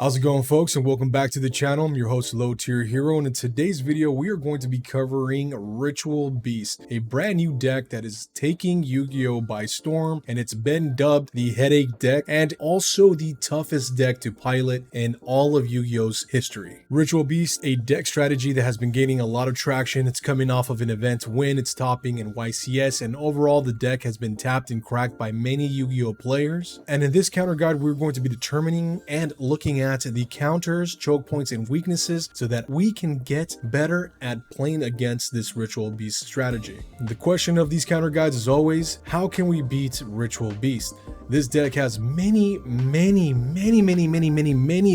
How's it going, folks, and welcome back to the channel. I'm your host, lowtierhero, and in today's video we are going to be covering Ritual Beast, a brand new deck that is taking Yu-Gi-Oh by storm, and it's been dubbed the headache deck and also the toughest deck to pilot in all of Yu-Gi-Oh's history. Ritual Beast, a deck strategy that has been gaining a lot of traction. It's coming off of an event win, it's topping in YCS, and overall the deck has been tapped and cracked by many Yu-Gi-Oh players. And in this counter guide, we're going to be determining and looking at the counters, choke points, and weaknesses so that we can get better at playing against this Ritual Beast strategy. The question of these counter guides is always, how can we beat Ritual Beast? This deck has many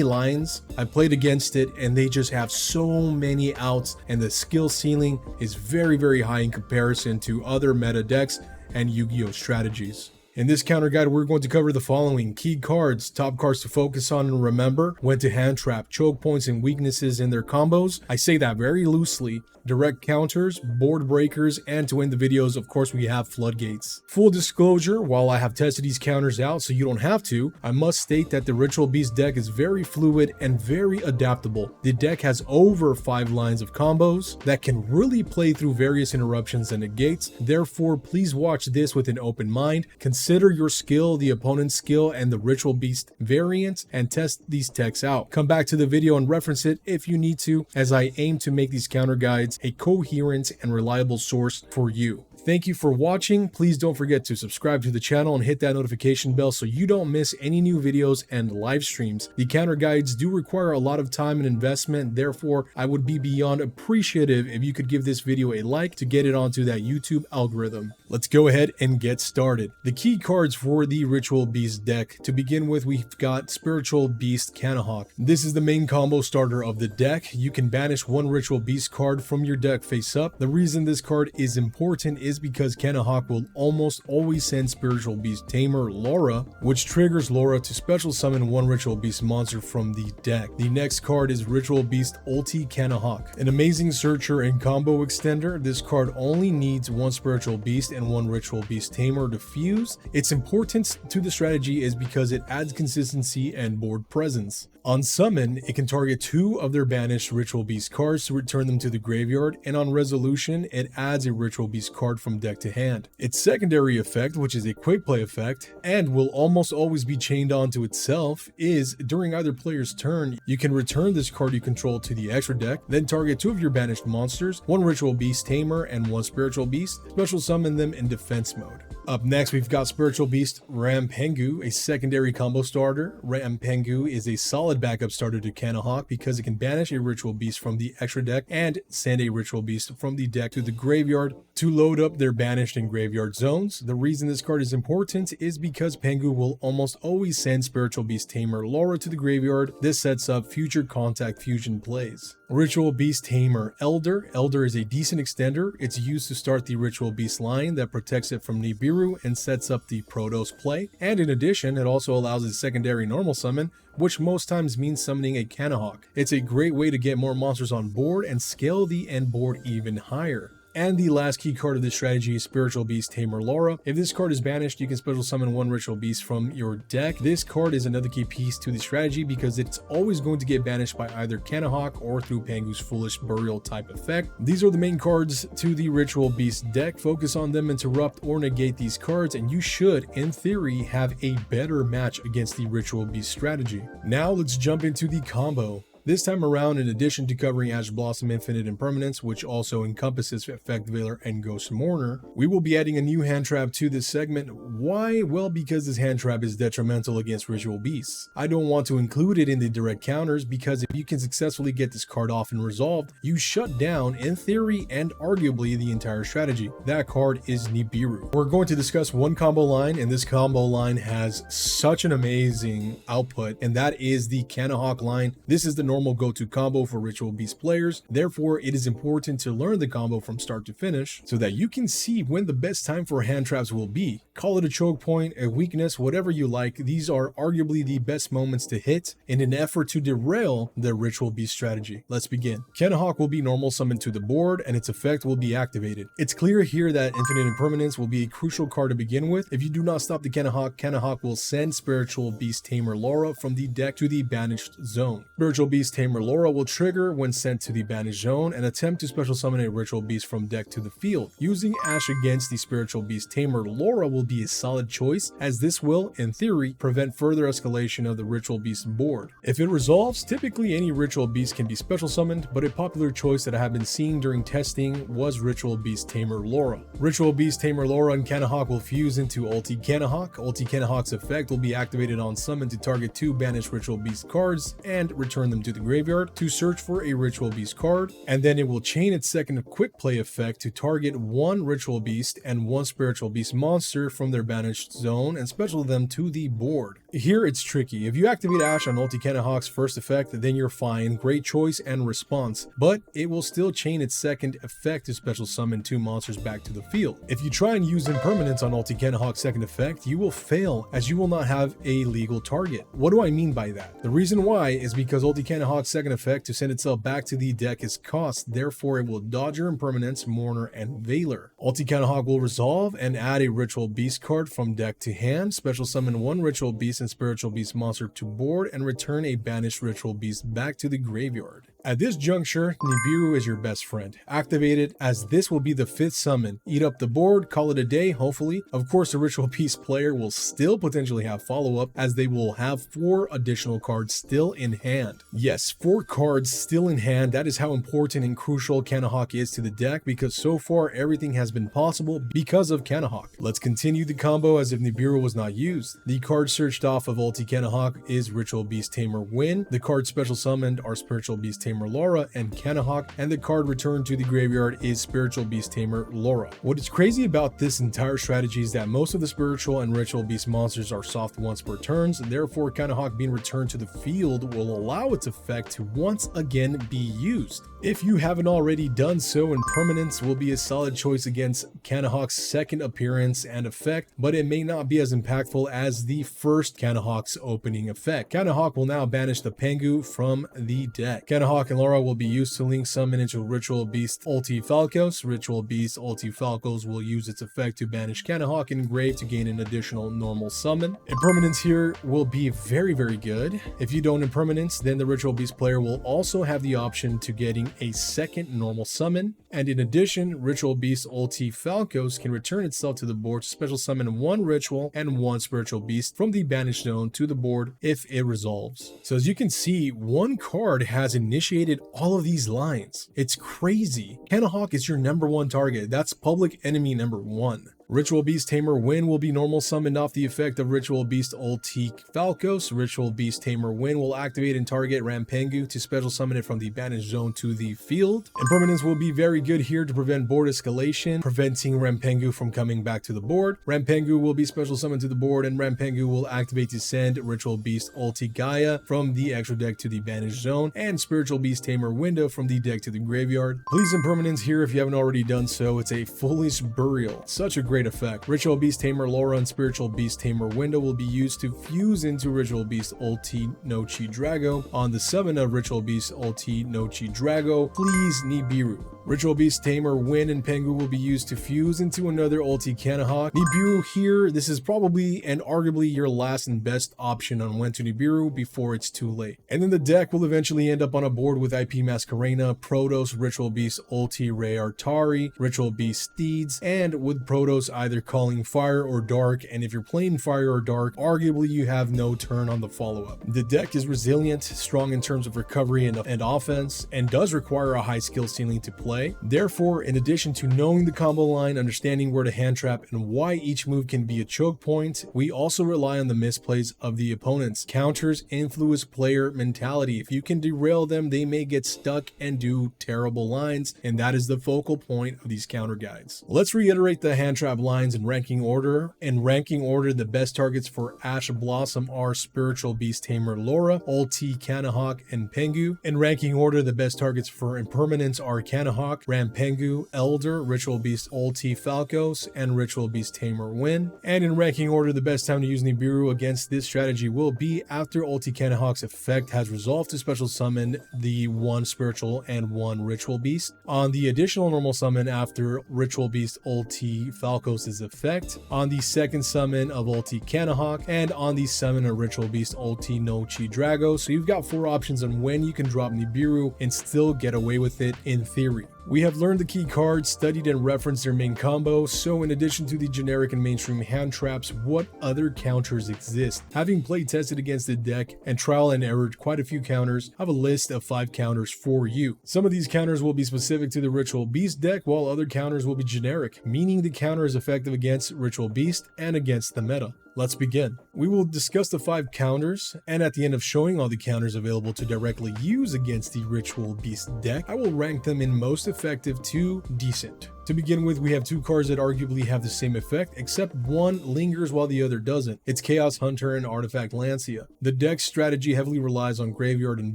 lines. I played against it and they just have so many outs, and the skill ceiling is very high in comparison to other meta decks and Yu-Gi-Oh strategies. In this counter guide, we're going to cover the following: key cards, top cards to focus on and remember, when to hand trap, choke points and weaknesses in their combos. I say that very loosely. Direct counters, board breakers, and to end the videos, of course, we have floodgates. Full disclosure, while I have tested these counters out so you don't have to, I must state that the Ritual Beast deck is very fluid and very adaptable. The deck has over 5 lines of combos that can really play through various interruptions and negates. Therefore, please watch this with an open mind. Consider your skill, the opponent's skill, and the Ritual Beast variant, and test these techs out. Come back to the video and reference it if you need to, as I aim to make these counter guides a coherent and reliable source for you. Thank you for watching. Please don't forget to subscribe to the channel and hit that notification bell so you don't miss any new videos and live streams. The counter guides do require a lot of time and investment. Therefore, I would be beyond appreciative if you could give this video a like to get it onto that YouTube algorithm. Let's go ahead and get started. The key cards for the Ritual Beast deck. To begin with, we've got Spiritual Beast Cannahawk. This is the main combo starter of the deck. You can banish one Ritual Beast card from your deck face up. The reason this card is important is because Cannahawk will almost always send Spiritual Beast Tamer Laura, which triggers Laura to special summon one Ritual Beast monster from the deck. The next card is Ritual Beast Ulti Cannahawk, an amazing searcher and combo extender. This card only needs one Spiritual Beast and one Ritual Beast Tamer to fuse. Its importance to the strategy is because it adds consistency and board presence. On summon, it can target 2 of their banished Ritual Beast cards to return them to the graveyard, and on resolution, it adds a Ritual Beast card from deck to hand. Its secondary effect, which is a quick play effect, and will almost always be chained onto itself, is during either player's turn, you can return this card you control to the extra deck, then target 2 of your banished monsters, 1 Ritual Beast Tamer and 1 Spiritual Beast, special summon them in defense mode. Up next, we've got Spiritual Beast Rampengu, a secondary combo starter. Rampengu is a solid backup starter to Cannahawk because it can banish a Ritual Beast from the extra deck and send a Ritual Beast from the deck to the graveyard to load up their banished and graveyard zones. The reason this card is important is because Pengu will almost always send Spiritual Beast Tamer Laura to the graveyard. This sets up future contact fusion plays. Ritual Beast Tamer Elder. Elder is a decent extender. It's used to start the Ritual Beast line that protects it from Nibiru and sets up the Protos play. And in addition, it also allows a secondary normal summon, which most times means summoning a Cannahawk. It's a great way to get more monsters on board and scale the end board even higher. And the last key card of this strategy is Spiritual Beast Tamer Laura. If this card is banished, you can special summon 1 Ritual Beast from your deck. This card is another key piece to the strategy because it's always going to get banished by either Cannahawk or through Pengu's Foolish Burial type effect. These are the main cards to the Ritual Beast deck. Focus on them, interrupt or negate these cards, and you should, in theory, have a better match against the Ritual Beast strategy. Now let's jump into the combo. This time around, in addition to covering Ash Blossom Infinite Impermanence, which also encompasses Effect Veiler and Ghost Mourner, we will be adding a new hand trap to this segment. Why? Well, because this hand trap is detrimental against Ritual Beasts. I don't want to include it in the direct counters because if you can successfully get this card off and resolved, you shut down, in theory and arguably, the entire strategy. That card is Nibiru. We're going to discuss one combo line, and this combo line has such an amazing output, and that is the Cannahawk line. This is the normal go-to combo for Ritual Beast players. Therefore, it is important to learn the combo from start to finish so that you can see when the best time for hand traps will be. Call it a choke point, a weakness, whatever you like. These are arguably the best moments to hit in an effort to derail the Ritual Beast strategy. Let's begin. Cannahawk will be normal summoned to the board and its effect will be activated. It's clear here that Infinite Impermanence will be a crucial card to begin with. If you do not stop the Cannahawk, Cannahawk will send Spiritual Beast Tamer Laura from the deck to the banished zone. Spiritual Beast Tamer Laura will trigger when sent to the banished zone and attempt to special summon a Ritual Beast from deck to the field. Using Ash against the Spiritual Beast Tamer Laura will be a solid choice, as this will, in theory, prevent further escalation of the Ritual Beast board. If it resolves, typically any Ritual Beast can be special summoned, but a popular choice that I have been seeing during testing was Ritual Beast Tamer Laura. Ritual Beast Tamer Laura and Cannahawk will fuse into Ulti Cannahawk. Ulti Cannahawk's effect will be activated on summon to target 2 banished Ritual Beast cards and return them to the graveyard to search for a Ritual Beast card, and then it will chain its second quick play effect to target 1 Ritual Beast and 1 Spiritual Beast monster from their banished zone and special them to the board. Here it's tricky. If you activate Ash on Ulti Cannahawk's first effect, then you're fine, great choice and response, but it will still chain its second effect to special summon 2 monsters back to the field. If you try and use Impermanence on Ulti Cannahawk's second effect, you will fail as you will not have a legal target. What do I mean by that? The reason why is because Ulti Cannahawk's second effect to send itself back to the deck is cost, therefore it will dodge your Impermanence, Mourner, and Veiler. Ulti Cannahawk will resolve and add a Ritual Beast card from deck to hand, special summon 1 Ritual Beast and Spiritual Beast monster to board, and return a banished Ritual Beast back to the graveyard. At this juncture, Nibiru is your best friend. Activate it, as this will be the 5th summon. Eat up the board, call it a day, hopefully. Of course, the Ritual Beast player will still potentially have follow-up, as they will have 4 additional cards still in hand. Yes, 4 cards still in hand. That is how important and crucial Cannahawk is to the deck, because so far everything has been possible because of Cannahawk. Let's continue the combo as if Nibiru was not used. The card searched off of Ulti Cannahawk is Ritual Beast Tamer Win. The cards special summoned are Spiritual Beast Tamer Laura and Cannahawk, and the card returned to the graveyard is Spiritual Beast Tamer Laura. What is crazy about this entire strategy is that most of the Spiritual and Ritual Beast monsters are soft once per turns, and therefore Cannahawk being returned to the field will allow its effect to once again be used. If you haven't already done so, Impermanence will be a solid choice against Cannahawk's second appearance and effect, but it may not be as impactful as the first Cannahawk's opening effect. Cannahawk will now banish the Pengu from the deck. Cannahawk and Laura will be used to link summon into Ritual Beast Ulti Falcos. Ritual Beast Ulti Falcos will use its effect to banish Cannahawk in grave to gain an additional normal summon. Impermanence here will be very good. If you don't Impermanence, then the Ritual Beast player will also have the option to getting a second normal summon, and in addition, Ritual Beast Ulti Falcos can return itself to the board to special summon 1 Ritual and 1 Spiritual Beast from the banished zone to the board if it resolves. So as you can see, 1 card has initiated all of these lines. It's crazy. Cannahawk is your #1 target. That's public enemy #1. Ritual Beast Tamer Win will be normal summoned off the effect of Ritual Beast Ulti Falcos. Ritual Beast Tamer Win will activate and target Rampengu to special summon it from the banished zone to the field. Impermanence will be very good here to prevent board escalation, preventing Rampengu from coming back to the board. Rampengu will be special summoned to the board, and Rampengu will activate to send Ritual Beast Ulti Gaia from the extra deck to the banished zone, and Spiritual Beast Tamer Window from the deck to the graveyard. Please Impermanence here if you haven't already done so. It's a Foolish Burial. Such a great effect. Ritual Beast Tamer Laura and Spiritual Beast Tamer Window will be used to fuse into Ritual Beast Ulti Nochi Drago. On the summon of Ritual Beast Ulti Nochi Drago, please Nibiru. Ritual Beast Tamer Win and Pengu will be used to fuse into another Ulti Cannahawk. Nibiru here, this is probably and arguably your last and best option on when to Nibiru before it's too late. And then the deck will eventually end up on a board with IP Masquerena, Protoss, Ritual Beast Ulti Ray Artari, Ritual Beast Steeds, and with Protoss either calling Fire or Dark, and if you're playing Fire or Dark, arguably you have no turn on the follow-up. The deck is resilient, strong in terms of recovery and offense, and does require a high skill ceiling to play. Therefore, in addition to knowing the combo line, understanding where to hand trap, and why each move can be a choke point, we also rely on the misplays of the opponents. Counters influence player mentality. If you can derail them, they may get stuck and do terrible lines, and that is the focal point of these counter guides. Let's reiterate the hand trap trap lines in ranking order. In ranking order, the best targets for Ash Blossom are Spiritual Beast Tamer Laura, Ulti Kanahawk, and Pengu. In ranking order, the best targets for Impermanence are Kanahawk, Rampengu, Elder, Ritual Beast Ulti Falcos, and Ritual Beast Tamer Win. And in ranking order, the best time to use Nibiru against this strategy will be after Ulti Kanahawk's effect has resolved to special summon the 1 Spiritual and 1 Ritual Beast. On the additional normal summon after Ritual Beast Ulti Falcos' effect, on the second summon of Ulti Kanahawk, and on the summon of Ritual Beast Ulti Nochi Drago. So you've got 4 options on when you can drop Nibiru and still get away with it in theory. We have learned the key cards, studied and referenced their main combo, so in addition to the generic and mainstream hand traps, what other counters exist? Having play tested against the deck and trial and errored quite a few counters, I have a list of 5 counters for you. Some of these counters will be specific to the Ritual Beast deck, while other counters will be generic, meaning the counter is effective against Ritual Beast and against the meta. Let's begin. We will discuss the 5 counters, and at the end of showing all the counters available to directly use against the Ritual Beast deck, I will rank them in most effective to decent. To begin with, we have 2 cards that arguably have the same effect, except one lingers while the other doesn't. It's Chaos Hunter and Artifact Lancia. The deck's strategy heavily relies on graveyard and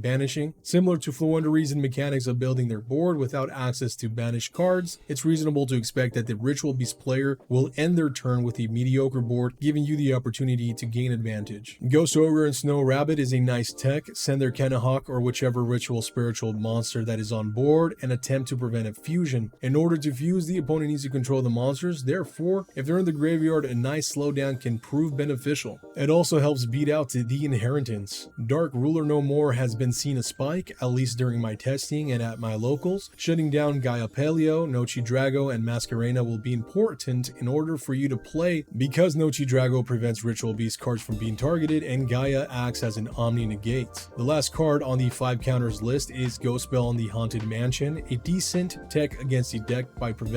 banishing. Similar to Floowandereeze mechanics of building their board without access to banished cards, it's reasonable to expect that the Ritual Beast player will end their turn with a mediocre board, giving you the opportunity to gain advantage. Ghost Ogre and Snow Rabbit is a nice tech. Send their Kanahawk or whichever ritual spiritual monster that is on board and attempt to prevent a fusion. In order to fuse, the opponent needs to control the monsters. Therefore, if they're in the graveyard, a nice slowdown can prove beneficial. It also helps beat out the Inheritance. Dark Ruler No More has been seen a spike, at least during my testing and at my locals. Shutting down Gaia Paleo, Nochi Drago, and Masquerena will be important in order for you to play, because Nochi Drago prevents Ritual Beast cards from being targeted and Gaia acts as an Omni Negate. The last card on the 5 counters list is Ghost Bell on the Haunted Mansion, a decent tech against the deck by preventing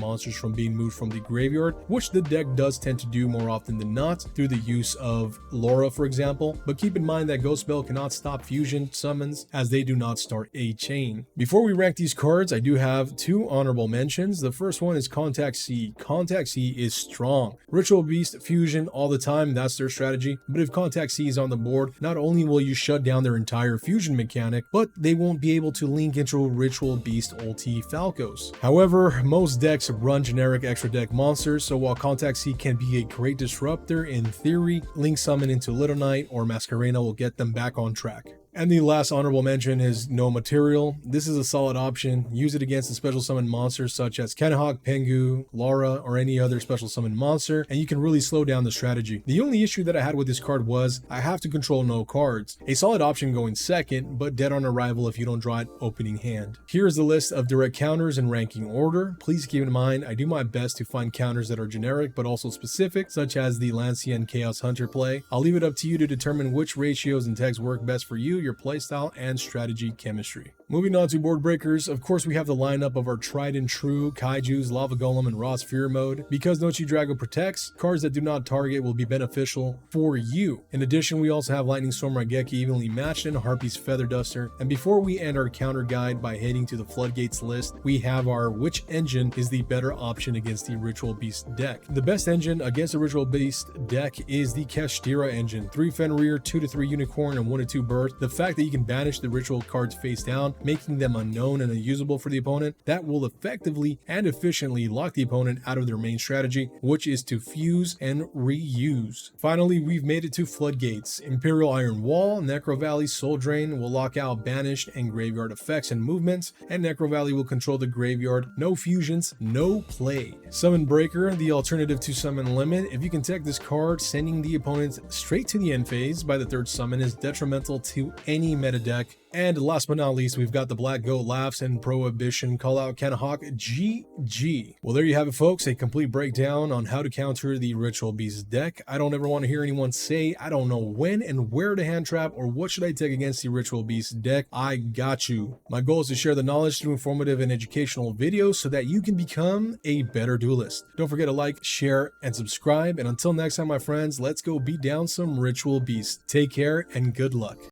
monsters from being moved from the graveyard, which the deck does tend to do more often than not through the use of Laura, for example. But keep in mind that Ghost Bell cannot stop fusion summons as they do not start a chain. Before we rank these cards, I do have 2 honorable mentions. The first one is Contact C. Contact C is strong. Ritual Beast fusion all the time, that's their strategy. But if Contact C is on the board, not only will you shut down their entire fusion mechanic, but they won't be able to link into Ritual Beast Ulti Falcos. However, most decks run generic extra deck monsters, so while Contact C can be a great disruptor, in theory, Link Summon into Little Knight or Masquerena will get them back on track. And the last honorable mention is No Material. This is a solid option. Use it against the special summon monsters such as Kanahawk, Pengu, Laura, or any other special summon monster, and you can really slow down the strategy. The only issue that I had with this card was I have to control no cards. A solid option going second, but dead on arrival if you don't draw it opening hand. Here is the list of direct counters in ranking order. Please keep in mind, I do my best to find counters that are generic but also specific, such as the Lancia and Chaos Hunter play. I'll leave it up to you to determine which ratios and techs work best for you, your playstyle, and strategy chemistry. Moving on to board breakers, of course we have the lineup of our tried and true Kaijus, Lava Golem, and Raw Sphere mode. Because Nochi Drago protects, cards that do not target will be beneficial for you. In addition, we also have Lightning Storm Raigeki evenly matched and Harpy's Feather Duster. And before we end our counter guide by heading to the Floodgates list, we have our which engine is the better option against the Ritual Beast deck. The best engine against the Ritual Beast deck is the Kashtira engine. 3 Fenrir, 2-3 Unicorn, and 1-2 Birth. The fact that you can banish the ritual cards face down, making them unknown and unusable for the opponent, that will effectively and efficiently lock the opponent out of their main strategy, which is to fuse and reuse. Finally, we've made it to Floodgates. Imperial Iron Wall, Necro Valley, Soul Drain will lock out banished and graveyard effects and movements, and Necro Valley will control the graveyard. No fusions, no play. Summon Breaker, the alternative to Summon Limit. If you can tech this card, sending the opponent straight to the end phase by the 3rd summon is detrimental to any meta deck. And last but not least, we've got the Black Goat Laughs and Prohibition Callout Kanahawk GG. Well, there you have it, folks. A complete breakdown on how to counter the Ritual Beast deck. I don't ever want to hear anyone say, I don't know when and where to hand trap or what should I take against the Ritual Beast deck. I got you. My goal is to share the knowledge through informative and educational videos so that you can become a better duelist. Don't forget to like, share, and subscribe. And until next time, my friends, let's go beat down some Ritual Beast. Take care and good luck.